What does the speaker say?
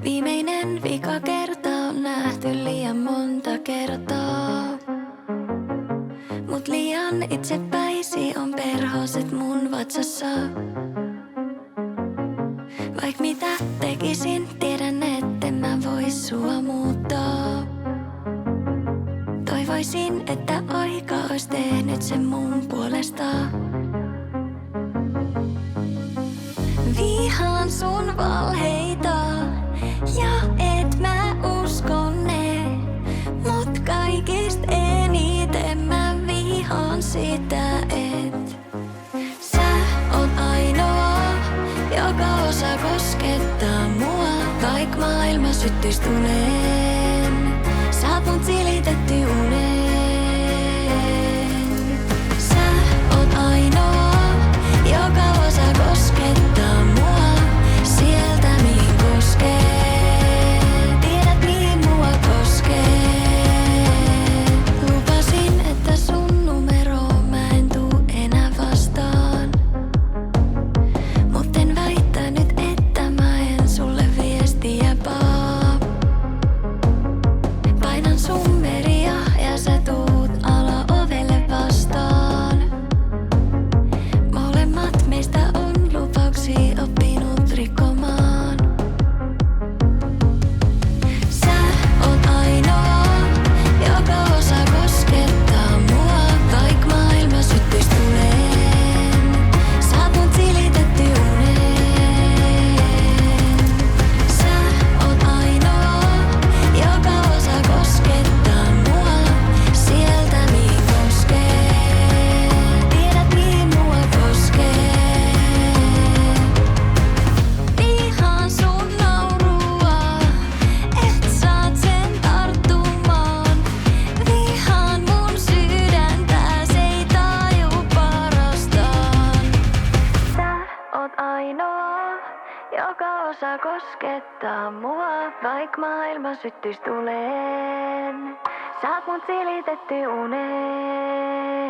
Viimeinen vika kerta on nähty liian monta kertaa. Mut liian itsepäisi on perhoset mun vatsassa. Vaik mitä tekisin, tiedän etten mä vois sua muuttaa. Toivoisin, että aika ois tehnyt sen mun puolesta. Vihaan sun valheita ja et mä uskon ne. Mut kaikista eniten mä vihaan sitä, et sä oot ainoa, joka osaa koskettaa mua. Vaik maailma syttyis tuleen, sä oot mut silitetty uneen. Sä oot ainoa, joka osaa koskettaa mua sieltä mihin koskee. Tiedät mihin mua koskee. Lupasin, että sun numeroon mä en tuu enää vastaan. Mut en väittänyt, että mä en sulle viestiä paa. Painan summeria ja sä tuut alaovelle vastaan. Molemmat meistä on lupauksia oppinut rikkomaan. Sä oot ainoa, joka osaa koskettaa mua. Vaik maailma syttyis tuleen, sä oot mut silitetty uneen. Sä oot ainoa, joka osaa koskettaa mua sieltä mihin koskee. Tiedät mihin mua koskee. Vihaan sun naurua, et saat sen tarttumaan. Vihaan mun sydäntä, se ei taju parastaan. Sä oot ainoa, joka osaa koskettaa mua. Vaik maailma syttyis tuleen, sä oot mut silitetty uneen.